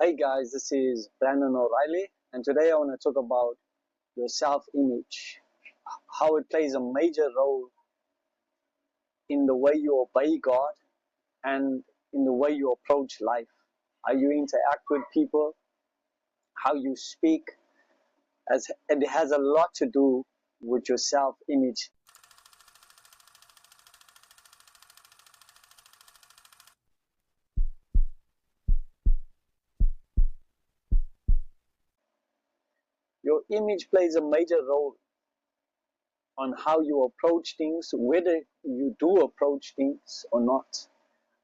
Hey guys, this is Brandon O'Reilly, and today I want to talk about your self image, how it plays a major role in the way you obey God and in the way you approach life, how you interact with people, how you speak, as it has a lot to do with your self image. Your image plays a major role on how you approach things, whether you do approach things or not.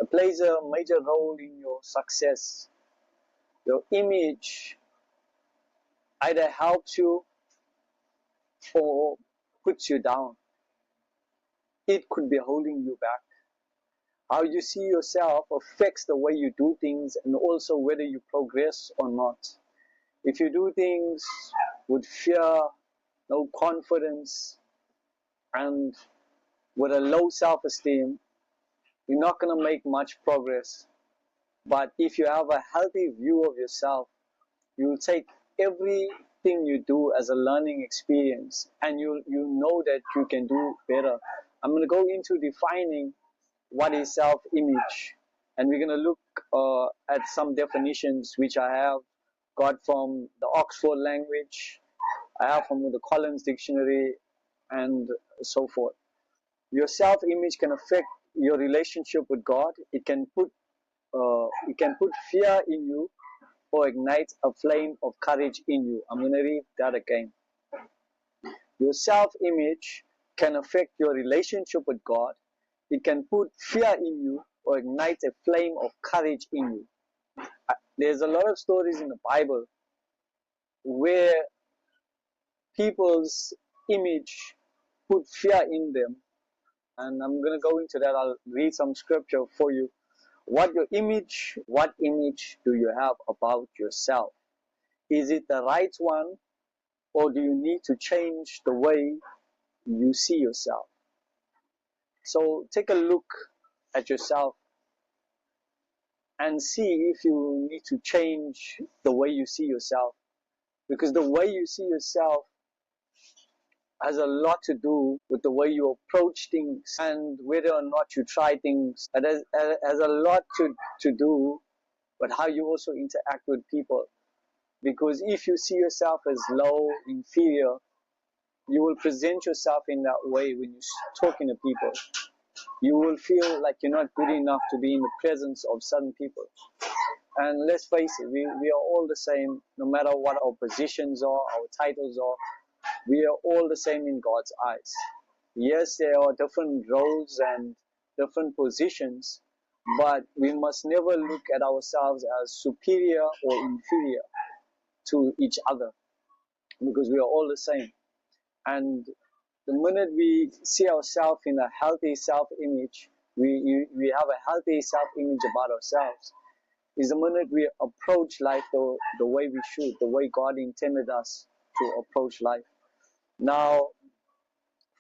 It plays a major role in your success. Your image either helps you or puts you down. It could be holding you back. How you see yourself affects the way you do things and also whether you progress or not. If you do things with fear, no confidence, and with a low self-esteem, you're not going to make much progress. But if you have a healthy view of yourself, you'll take everything you do as a learning experience, and you know that you can do better. I'm going to go into defining what is self-image, and we're going to look at some definitions which I have got from the Oxford language, I have from the Collins dictionary, and so forth. Your self-image can affect your relationship with God. It can put fear in you or ignite a flame of courage in you. I'm going to read that again. Your self-image can affect your relationship with God. It can put fear in you or ignite a flame of courage in you. There's a lot of stories in the Bible where people's image put fear in them. And I'm going to go into that. I'll read some scripture for you. What image do you have about yourself? Is it the right one, or do you need to change the way you see yourself? So take a look at yourself and see if you need to change the way you see yourself. Because the way you see yourself has a lot to do with the way you approach things and whether or not you try things. It has a lot to do with how you also interact with people. Because if you see yourself as low, inferior, you will present yourself in that way when you're talking to people. You will feel like you're not good enough to be in the presence of certain people. And let's face it, we are all the same, no matter what our positions are, our titles are. We are all the same in God's eyes. Yes, there are different roles and different positions, but we must never look at ourselves as superior or inferior to each other, because we are all the same. And the minute we see ourselves in a healthy self-image, we have a healthy self-image about ourselves, is the minute we approach life the way we should, the way God intended us to approach life. Now,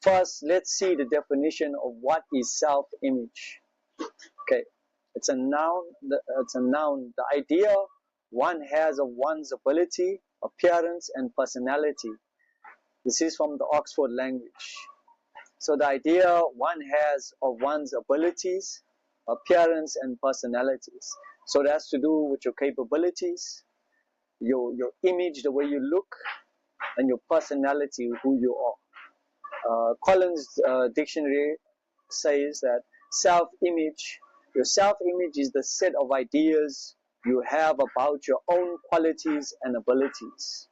first, let's see the definition of what is self-image. Okay, it's a noun. The idea one has of one's ability, appearance, and personality. This is from the Oxford language. So the idea one has of one's abilities, appearance, and personalities. So that has to do with your capabilities, your image, the way you look, and your personality, who you are. Collins dictionary says that your self-image is the set of ideas you have about your own qualities and abilities.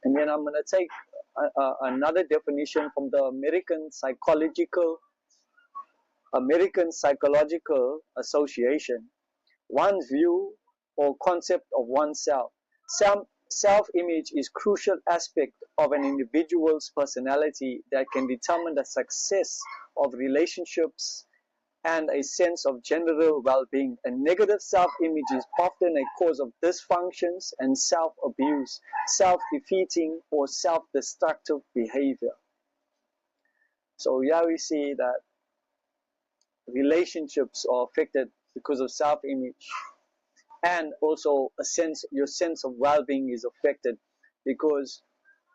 And then I'm going to take another definition from the American Psychological Association. One's view or concept of oneself. Self-image is a crucial aspect of an individual's personality that can determine the success of relationships and a sense of general well-being. A negative self-image is often a cause of dysfunctions and self-abuse, self-defeating, or self-destructive behavior. So here we see that relationships are affected because of self-image. and also your sense of well-being is affected, because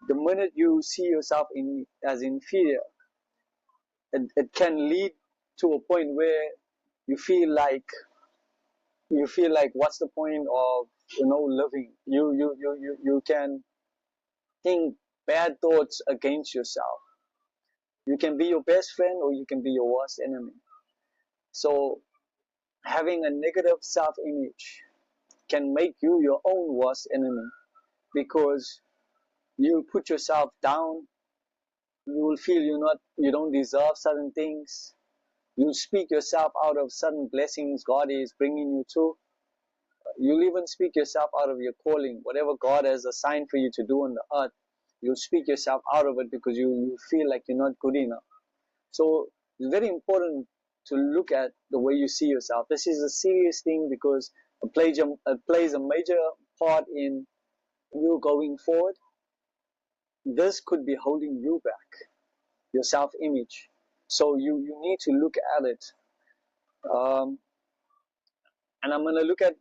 the minute you see yourself as inferior, it can lead to a point where you feel like what's the point of living. You can think bad thoughts against yourself. You can be your best friend or you can be your worst enemy. So having a negative self-image can make you your own worst enemy, because you'll put yourself down. You will feel you don't deserve certain things. You'll speak yourself out of certain blessings God is bringing you to. You'll even speak yourself out of your calling. Whatever God has assigned for you to do on the earth, you'll speak yourself out of it because you feel like you're not good enough. So it's very important to look at the way you see yourself. This is a serious thing because it plays a major part in you going forward. This could be holding you back, your self-image. So you need to look at it. Um, and I'm going to look at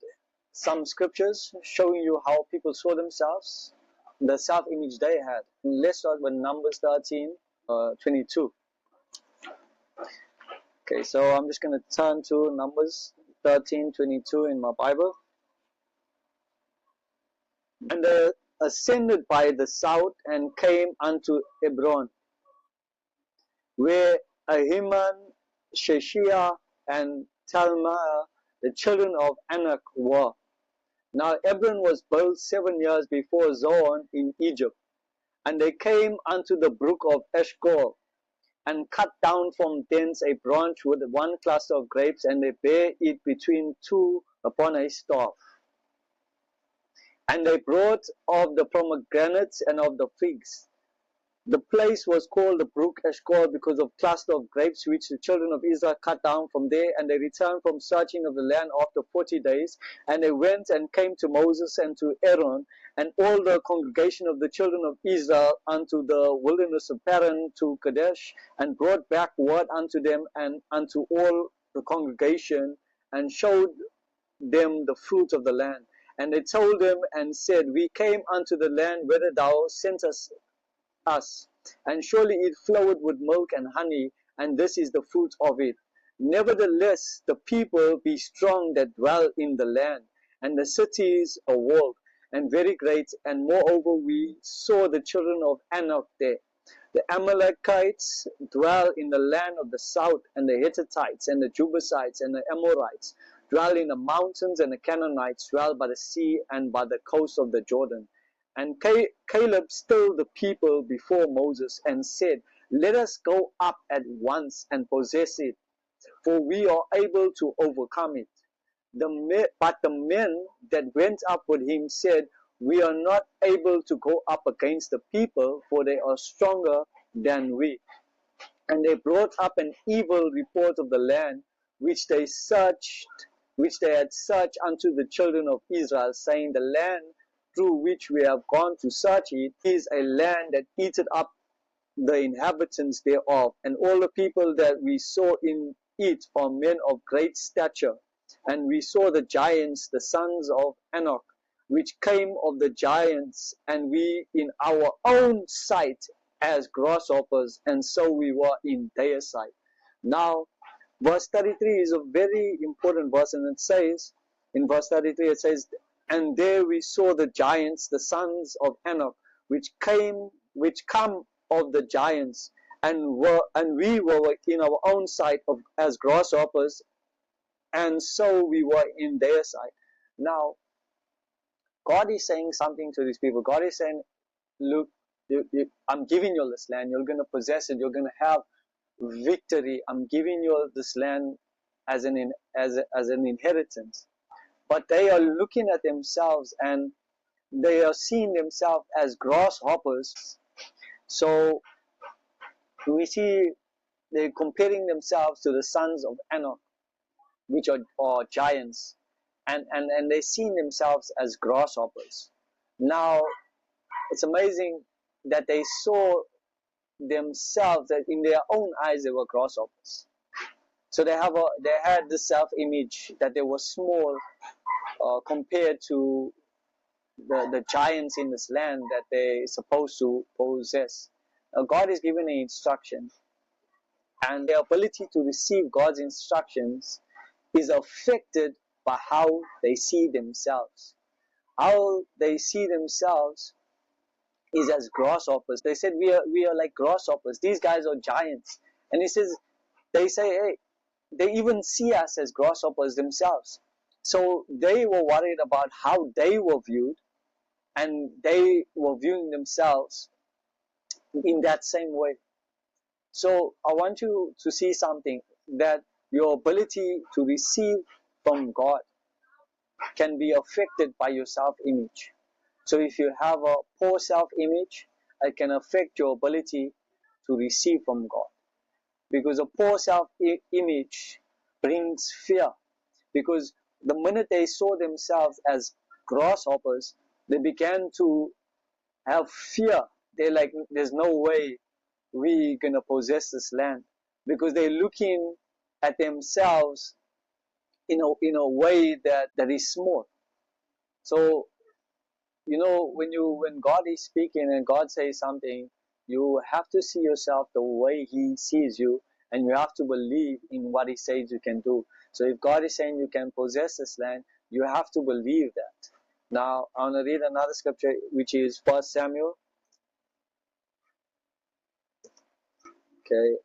some scriptures showing you how people saw themselves, the self-image they had. Let's start with Numbers 13, 22. Okay, so I'm just going to turn to Numbers 13:22 in my Bible. And they ascended by the south and came unto Hebron, where Ahiman, Sheshaiah, and Talmai, the children of Anak, were. Now Hebron was built 7 years before Zoan in Egypt. And they came unto the brook of Eshcol, and cut down from thence a branch with one cluster of grapes, and they bare it between two upon a staff. And they brought of the pomegranates and of the figs. The place was called the brook Eshcol because of cluster of grapes which the children of Israel cut down from there. And they returned from searching of the land after 40 days. And they went and came to Moses and to Aaron and all the congregation of the children of Israel unto the wilderness of Paran to Kadesh, and brought back word unto them and unto all the congregation, and showed them the fruit of the land. And they told them and said, We came unto the land whither thou sentest us, and surely it flowed with milk and honey, and this is the fruit of it. Nevertheless, the people be strong that dwell in the land, and the cities are walled, and very great. And moreover, we saw the children of Anak there. The Amalekites dwell in the land of the south, and the Hittites, and the Jebusites, and the Amorites dwell in the mountains, and the Canaanites dwell by the sea and by the coast of the Jordan. And Caleb stilled the people before Moses and said, Let us go up at once and possess it, for we are able to overcome it. But the men that went up with him said, We are not able to go up against the people, for they are stronger than we. And they brought up an evil report of the land which they had searched unto the children of Israel, saying, The land through which we have gone to search it is a land that eateth up the inhabitants thereof, and all the people that we saw in it are men of great stature. And we saw the giants, the sons of Anak, which came of the giants, and we in our own sight as grasshoppers, and so we were in their sight. Now, verse 33 is a very important verse, and it says, in verse 33, it says, And there we saw the giants, the sons of Anak, which come of the giants, and we were in our own sight as grasshoppers, and so we were in their sight. Now, God is saying something to these people. God is saying, look, I'm giving you this land. You're going to possess it. You're going to have victory. I'm giving you this land as an inheritance. But they are looking at themselves and they are seeing themselves as grasshoppers. So we see they're comparing themselves to the sons of Anak, which are giants, and they're seeing themselves as grasshoppers. Now, it's amazing that they saw themselves that in their own eyes they were grasshoppers. So they had this self-image that they were small, compared to the giants in this land that they're supposed to possess. God is given an instruction, and their ability to receive God's instructions is affected by how they see themselves. How they see themselves is as grasshoppers. They said we are like grasshoppers. These guys are giants. And he says, they say, hey, they even see us as grasshoppers themselves. So they were worried about how they were viewed, and they were viewing themselves in that same way. So I want you to see something, that your ability to receive from God can be affected by your self-image. So if you have a poor self-image, it can affect your ability to receive from God. Because a poor self-image brings fear. Because the minute they saw themselves as grasshoppers, they began to have fear. They're like, there's no way we're going to possess this land. Because they're looking at themselves in a way that is small. So, when God is speaking and God says something, you have to see yourself the way He sees you, and you have to believe in what He says you can do. So if God is saying you can possess this land, you have to believe that. Now, I want to read another scripture, which is 1 Samuel. Okay.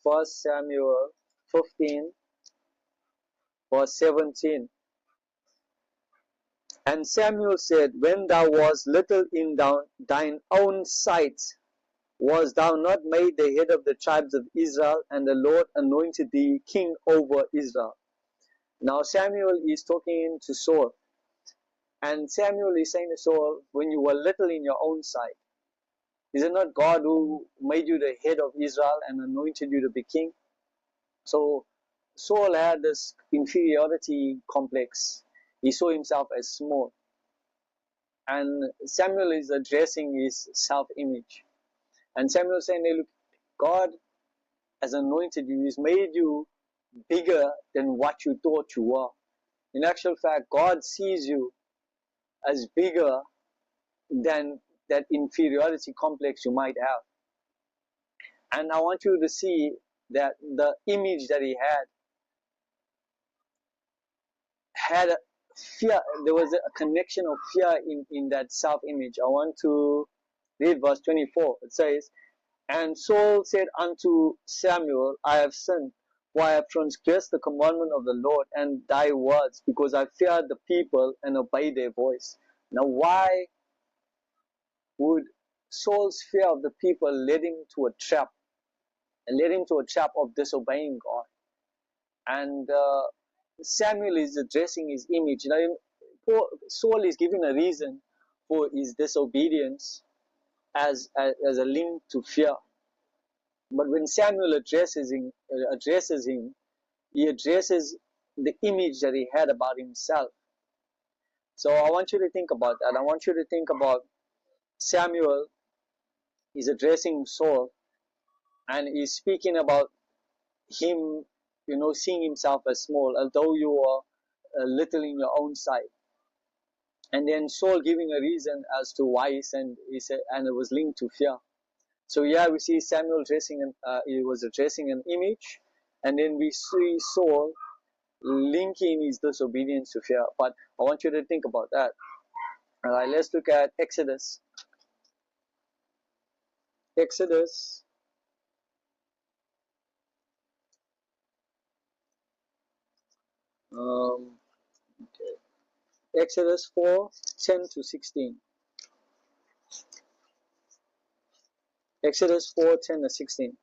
1 Samuel 15, verse 17. And Samuel said, when thou wast little in thine own sight, was thou not made the head of the tribes of Israel, and the Lord anointed thee king over Israel? Now Samuel is talking to Saul, and Samuel is saying to Saul, when you were little in your own sight, is it not God who made you the head of Israel and anointed you to be king? So Saul had this inferiority complex. He saw himself as small. And Samuel is addressing his self-image. And Samuel is saying, hey, look, God has anointed you. He's made you bigger than what you thought you were. In actual fact, God sees you as bigger than that inferiority complex you might have. And I want you to see that the image that he had a fear. There was a connection of fear in that self-image. I want to read verse 24. It says, and Saul said unto Samuel, I have sinned, for I have transgressed the commandment of the Lord and thy words, because I feared the people and obeyed their voice. Now why would Saul's fear of the people lead him to a trap, and led him to a trap of disobeying God? And Samuel is addressing his image. Now, Saul is giving a reason for his disobedience as a link to fear. But when Samuel addresses him, he addresses the image that he had about himself. So I want you to think about that. I want you to think about Samuel is addressing Saul, and he's speaking about him, seeing himself as small, although you are little in your own sight. And then Saul giving a reason as to why he said, and it was linked to fear. So yeah, we see Samuel he was addressing an image, and then we see Saul linking his disobedience to fear. But I want you to think about that. Alright, let's look at Exodus. Exodus. Okay. Exodus 4:10-16. Exodus 4:10-16.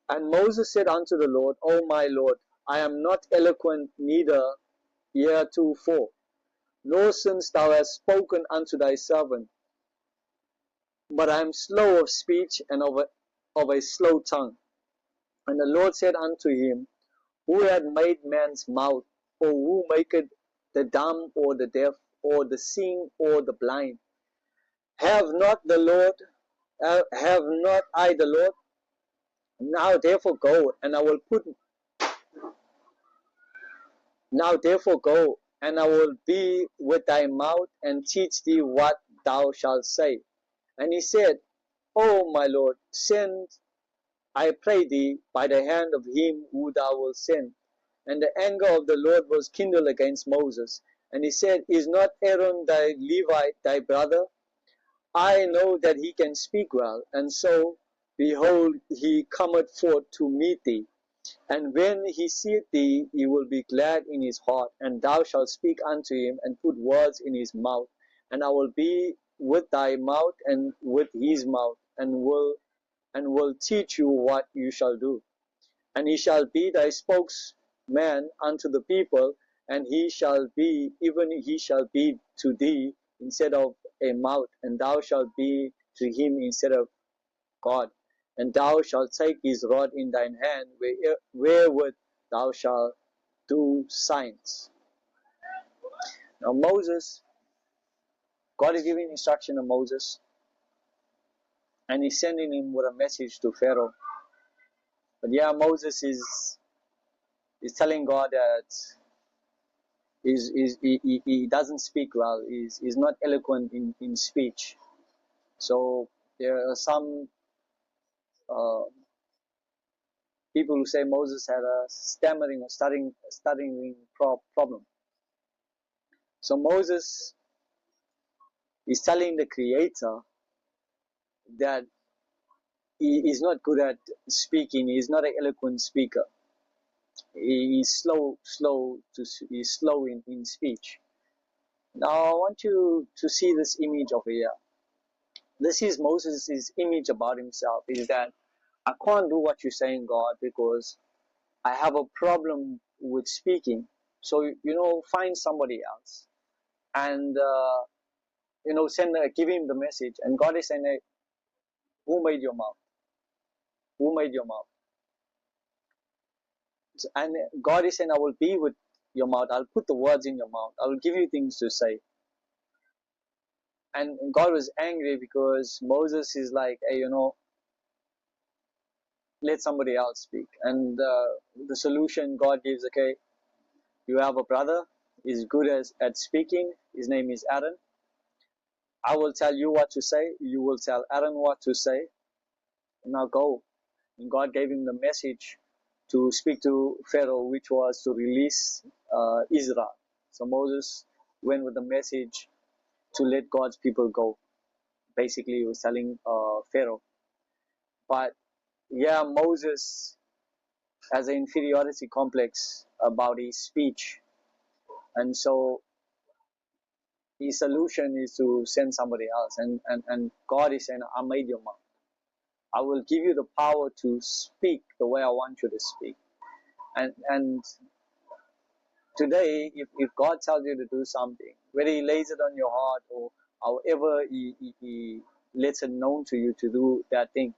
And Moses said unto the Lord, O my Lord, I am not eloquent, neither heretofore, nor since thou hast spoken unto thy servant, but I am slow of speech and of a slow tongue. And the Lord said unto him, who had made man's mouth, or who maketh the dumb or the deaf, or the seeing or the blind? Have not I the Lord? Now therefore go, and I will put Now therefore go, and I will be with thy mouth, and teach thee what thou shalt say. And he said, O my Lord, send, I pray thee, by the hand of him who thou wilt send. And the anger of the Lord was kindled against Moses. And he said, Is not Aaron thy Levite thy brother? I know that he can speak well. And so, behold, he cometh forth to meet thee. And when he seeth thee, he will be glad in his heart. And thou shalt speak unto him, and put words in his mouth. And I will be with thy mouth and with his mouth, and will teach you what you shall do. And he shall be thy spokesman unto the people, and he shall be to thee instead of a mouth, and thou shalt be to him instead of God. And thou shalt take his rod in thine hand, wherewith thou shalt do signs. Now Moses, God is giving instruction to Moses, and he's sending him with a message to Pharaoh. But yeah, Moses is telling God that he doesn't speak well. He's not eloquent in speech. So there are some uh, people who say Moses had a stammering or stuttering problem. So Moses is telling the Creator that he is not good at speaking. He is not an eloquent speaker. He's slow in speech. Now I want you to see this image over here. This is Moses' image about himself, is that I can't do what you're saying, God, because I have a problem with speaking. So, find somebody else. And, give him the message. And God is saying, hey, who made your mouth? Who made your mouth? And God is saying, I will be with your mouth. I'll put the words in your mouth. I will give you things to say. And God was angry because Moses is like, hey, let somebody else speak. And the solution God gives, okay, you have a brother, he's good at speaking, his name is Aaron. I will tell you what to say, you will tell Aaron what to say. Now go. And God gave him the message to speak to Pharaoh, which was to release Israel. So Moses went with the message to let God's people go. Basically, he was telling Pharaoh. But yeah, Moses has an inferiority complex about his speech. And so his solution is to send somebody else. And God is saying, I made your mouth. I will give you the power to speak the way I want you to speak. And today, if God tells you to do something, whether he lays it on your heart or however he lets it known to you to do that thing,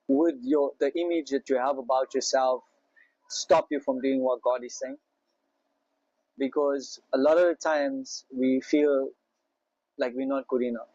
would the image that you have about yourself stop you from doing what God is saying? Because a lot of the times we feel like we're not good enough.